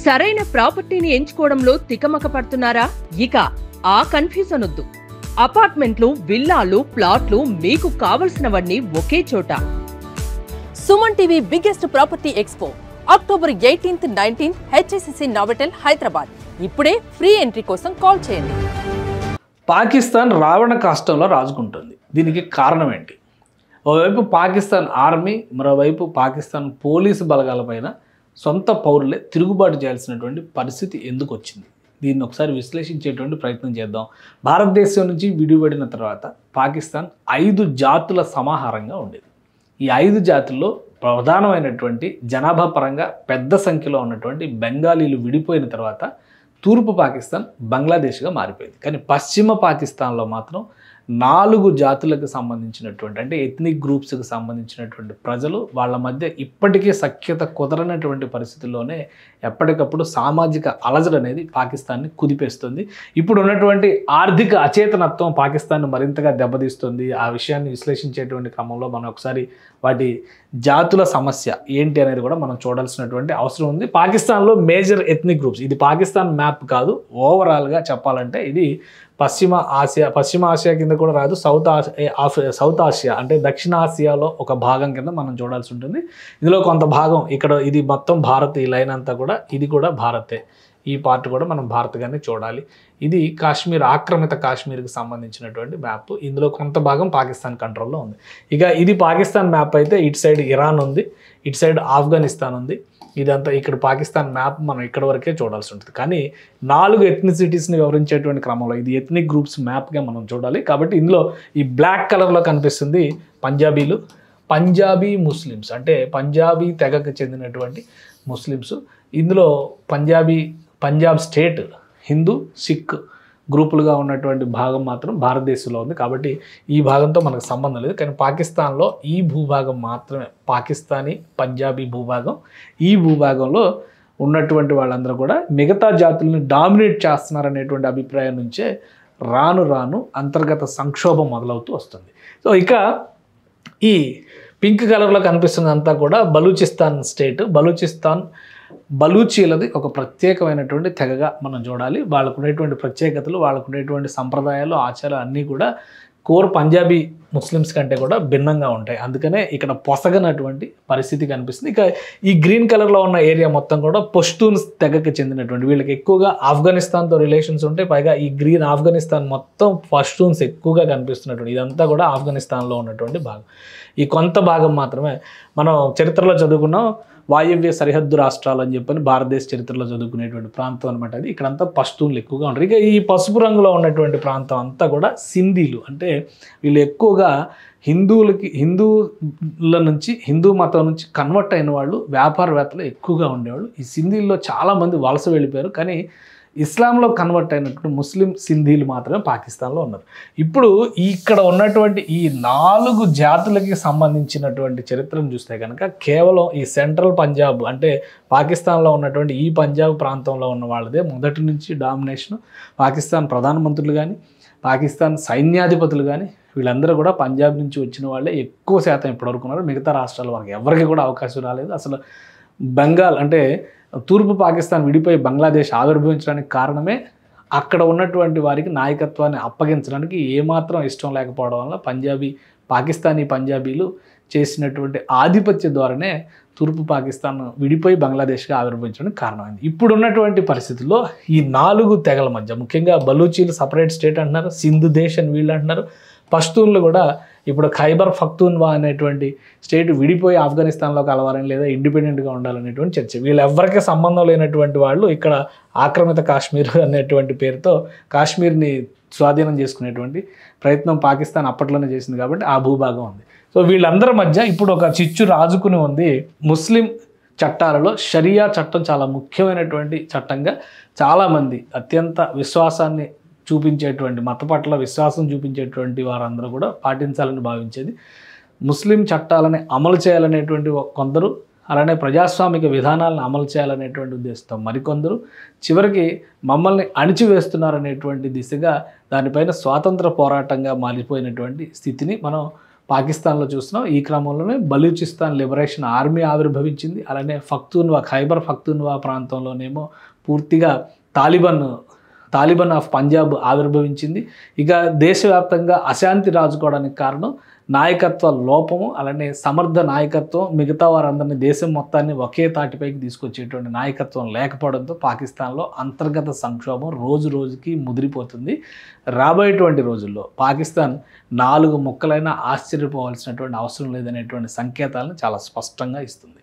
సరైన ప్రాపర్టీని ఎంచుకోవడంలో తికమక పడుతున్నారా? ఇక ఆ కన్ఫ్యూజన్ వద్దు. అపార్ట్మెంట్లు, విల్లాలు, ప్లాట్లు మీకు కావలసినవన్నీ ఒకే చోట. Suman TV biggest property expo October 18th, 19th HSCC Novotel, Hyderabad. ఇప్పుడే ఫ్రీ ఎంట్రీ కోసం కాల్ చేయండి. పాకిస్తాన్ రావణ కాష్టంలో రాజుకుంటుంది. దీనికి కారణం ఏంటి? ఓవైపు పాకిస్తాన్ ఆర్మీ, మరోవైపు పాకిస్తాన్ పోలీసు బలగాలపైన సొంత పౌరులే తిరుగుబాటు చేయాల్సినటువంటి పరిస్థితి ఎందుకు వచ్చింది? దీన్ని ఒకసారి విశ్లేషించేటువంటి ప్రయత్నం చేద్దాం. భారతదేశం నుంచి విడిపడిన తర్వాత పాకిస్తాన్ 5 జాతుల సమాహారంగా ఉండేది. ఈ 5 జాతుల్లో ప్రధానమైనటువంటి జనాభా పరంగా పెద్ద సంఖ్యలో ఉన్నటువంటి బెంగాలీలు విడిపోయిన తర్వాత తూర్పు పాకిస్తాన్ బంగ్లాదేశ్గా మారిపోయింది. కానీ పశ్చిమ పాకిస్తాన్లో మాత్రం 4 జాతులకు సంబంధించినటువంటి, అంటే ఎథ్నిక్ గ్రూప్స్కి సంబంధించినటువంటి ప్రజలు వాళ్ళ మధ్య ఇప్పటికీ సఖ్యత కుదరనటువంటి పరిస్థితుల్లోనే ఎప్పటికప్పుడు సామాజిక అలజడి అనేది పాకిస్తాన్ని కుదిపేస్తుంది. ఇప్పుడు ఉన్నటువంటి ఆర్థిక అచేతనత్వం పాకిస్తాన్ని మరింతగా దెబ్బతీస్తుంది. ఆ విషయాన్ని విశ్లేషించేటువంటి క్రమంలో మనం ఒకసారి వాటి జాతుల సమస్య ఏంటి అనేది కూడా మనం చూడాల్సినటువంటి అవసరం ఉంది. పాకిస్తాన్లో మేజర్ ఎథ్నిక్ గ్రూప్స్, ఇది పాకిస్తాన్ మ్యాప్ కాదు, ఓవరాల్గా చెప్పాలంటే ఇది పశ్చిమ ఆసియా కింద కూడా రాదు, సౌత్ ఆసియా అంటే దక్షిణ ఆసియాలో ఒక భాగం కింద మనం చూడాల్సి ఉంటుంది. ఇందులో కొంత భాగం ఇక్కడ, ఇది మొత్తం భారత్, ఈ లైన్ అంతా కూడా ఇది కూడా భారతే. ఈ పార్ట్ కూడా మనం భారత్గానే చూడాలి. ఇది కాశ్మీర్, ఆక్రమిత కాశ్మీర్కి సంబంధించినటువంటి మ్యాప్. ఇందులో కొంత భాగం పాకిస్తాన్ కంట్రోల్లో ఉంది. ఇక ఇది పాకిస్తాన్ మ్యాప్ అయితే ఇటు సైడ్ ఇరాన్ ఉంది, ఇటు సైడ్ ఆఫ్ఘనిస్తాన్ ఉంది. ఇదంతా ఇక్కడ పాకిస్తాన్ మ్యాప్ మనం ఇక్కడ వరకే చూడాల్సి ఉంటుంది. కానీ 4 ఎథ్నిసిటీస్ని వివరించేటువంటి క్రమంలో ఇది ఎథ్నిక్ గ్రూప్స్ మ్యాప్గా మనం చూడాలి. కాబట్టి ఇందులో ఈ బ్లాక్ కలర్లో కనిపిస్తుంది పంజాబీలు, పంజాబీ ముస్లిమ్స్, అంటే పంజాబీ తెగకు చెందినటువంటి ముస్లిమ్స్. ఇందులో పంజాబ్ స్టేట్ హిందూ, సిక్ గ్రూపులుగా ఉన్నటువంటి భాగం మాత్రం భారతదేశంలో ఉంది. కాబట్టి ఈ భాగంతో మనకు సంబంధం లేదు. కానీ పాకిస్తాన్లో ఈ భూభాగం మాత్రమే పాకిస్తానీ పంజాబీ భూభాగం. ఈ భూభాగంలో ఉన్నటువంటి వాళ్ళందరూ కూడా మిగతా జాతుల్ని డామినేట్ చేస్తున్నారనేటువంటి అభిప్రాయం నుంచే రాను రాను అంతర్గత సంక్షోభం మొదలవుతూ వస్తుంది. సో ఇక ఈ పింక్ కలర్లో కనిపిస్తున్నదంతా కూడా బలూచిస్తాన్ స్టేట్. బలూచీలది ఒక ప్రత్యేకమైనటువంటి తెగగా మనం చూడాలి. వాళ్ళకు ఉండేటువంటి ప్రత్యేకతలు, వాళ్ళకు ఉండేటువంటి సంప్రదాయాలు, ఆచారాలు అన్నీ కూడా కోర్ పంజాబీ ముస్లిమ్స్ కంటే కూడా భిన్నంగా ఉంటాయి. అందుకనే ఇక్కడ పొసగనటువంటి పరిస్థితి కనిపిస్తుంది. ఇక ఈ గ్రీన్ కలర్లో ఉన్న ఏరియా మొత్తం కూడా పష్తూన్స్ తెగకి చెందినటువంటి, వీళ్ళకి ఎక్కువగా ఆఫ్ఘనిస్తాన్తో రిలేషన్స్ ఉంటాయి. పైగా ఈ గ్రీన్ ఆఫ్ఘనిస్తాన్ మొత్తం పష్తూన్స్ ఎక్కువగా కనిపిస్తున్నటువంటి, ఇదంతా కూడా ఆఫ్ఘనిస్తాన్లో ఉన్నటువంటి భాగం. ఈ కొంత భాగం మాత్రమే మనం చరిత్రలో చదువుకున్నాం, వాయవ్య సరిహద్దు రాష్ట్రాలు అని చెప్పని భారతదేశ చరిత్రలో చదువుకునేటువంటి ప్రాంతం అనమాట అది. ఇక్కడంతా పష్తూన్లు ఎక్కువగా ఉంటారు. ఇక ఈ పసుపు రంగులో ఉన్నటువంటి ప్రాంతం అంతా కూడా సింధీలు, అంటే వీళ్ళు ఎక్కువగా హిందువుల నుంచి, హిందూ మతం నుంచి కన్వర్ట్ అయిన వాళ్ళు, వ్యాపారవేత్తలు ఎక్కువగా ఉండేవాళ్ళు. ఈ సింధీల్లో చాలామంది వలస వెళ్ళిపోయారు. కానీ ఇస్లాంలో కన్వర్ట్ అయినటువంటి ముస్లిం సింధీలు మాత్రమే పాకిస్తాన్లో ఉన్నారు. ఇప్పుడు ఇక్కడ ఉన్నటువంటి ఈ 4 జాతులకి సంబంధించినటువంటి చరిత్రను చూస్తే కనుక కేవలం ఈ సెంట్రల్ పంజాబ్, అంటే పాకిస్తాన్లో ఉన్నటువంటి ఈ పంజాబ్ ప్రాంతంలో ఉన్న వాళ్ళదే మొదటి నుంచి డామినేషన్. పాకిస్తాన్ ప్రధానమంత్రులు కానీ, పాకిస్తాన్ సైన్యాధిపతులు కానీ వీళ్ళందరూ కూడా పంజాబ్ నుంచి వచ్చిన వాళ్ళే ఎక్కువ శాతం ఇప్పటివరకు ఉన్నారు. మిగతా రాష్ట్రాల వరకు ఎవరికి కూడా అవకాశం రాలేదు. అసలు బెంగాల్, అంటే తూర్పు పాకిస్తాన్ విడిపోయి బంగ్లాదేశ్ ఆవిర్భవించడానికి కారణమే అక్కడ ఉన్నటువంటి వారికి నాయకత్వాన్ని అప్పగించడానికి ఏమాత్రం ఇష్టం లేకపోవడం వల్ల పాకిస్తానీ పంజాబీలు చేసినటువంటి ఆధిపత్య ద్వారానే తూర్పు పాకిస్తాన్ విడిపోయి బంగ్లాదేశ్గా ఆవిర్భవించడానికి కారణమైంది. ఇప్పుడు ఉన్నటువంటి పరిస్థితుల్లో ఈ 4 తెగల మధ్య, ముఖ్యంగా బలూచీలు సపరేట్ స్టేట్ అంటున్నారు, సింధు దేశ్ అని వీళ్ళు అంటున్నారు, పష్తూన్లు కూడా ఇప్పుడు ఖైబర్ పఖ్తూన్వా అనేటువంటి స్టేట్ విడిపోయి ఆఫ్ఘనిస్తాన్లో కలవాలని లేదా ఇండిపెండెంట్గా ఉండాలనేటువంటి చర్చ. వీళ్ళు ఎవరికి సంబంధం లేనటువంటి వాళ్ళు ఇక్కడ ఆక్రమిత కాశ్మీర్ అనేటువంటి పేరుతో కాశ్మీర్ని స్వాధీనం చేసుకునేటువంటి ప్రయత్నం పాకిస్తాన్ అప్పట్లోనే చేసింది. కాబట్టి ఆ భూభాగం ఉంది. సో వీళ్ళందరి మధ్య ఇప్పుడు ఒక చిచ్చు రాజుకుని ఉంది. ముస్లిం చట్టాలలో షరియా చట్టం చాలా ముఖ్యమైనటువంటి చట్టంగా చాలామంది అత్యంత విశ్వాసాన్ని చూపించేటువంటి, మత పట్ల విశ్వాసం చూపించేటువంటి వారందరూ కూడా పాటించాలని భావించేది. ముస్లిం చట్టాలని అమలు చేయాలనేటువంటి కొందరు, అలానే ప్రజాస్వామిక విధానాలను అమలు చేయాలనేటువంటి ఉద్దేశంతో మరికొందరు, చివరికి మమ్మల్ని అణిచివేస్తున్నారనేటువంటి దిశగా దానిపైన స్వాతంత్ర పోరాటంగా మారిపోయినటువంటి స్థితిని మనం పాకిస్తాన్లో చూస్తున్నాం. ఈ క్రమంలోనే బలూచిస్తాన్ లిబరేషన్ ఆర్మీ ఆవిర్భవించింది. అలానే ఖైబర్ పఖ్తూన్వా ప్రాంతంలోనేమో పూర్తిగా తాలిబాన్ ఆఫ్ పంజాబ్ ఆవిర్భవించింది. ఇక దేశవ్యాప్తంగా అశాంతి రాజుకోవడానికి కారణం నాయకత్వ లోపము, అలానే సమర్థ నాయకత్వం, మిగతా వారందరినీ దేశం మొత్తాన్ని ఒకే తాటిపైకి తీసుకొచ్చేటువంటి నాయకత్వం లేకపోవడంతో పాకిస్తాన్లో అంతర్గత సంక్షోభం రోజు రోజుకి ముదిరిపోతుంది. రాబోయేటువంటి రోజుల్లో పాకిస్తాన్ 4 ముక్కలైనా ఆశ్చర్యపోవాల్సినటువంటి అవసరం లేదనేటువంటి సంకేతాలను చాలా స్పష్టంగా ఇస్తుంది.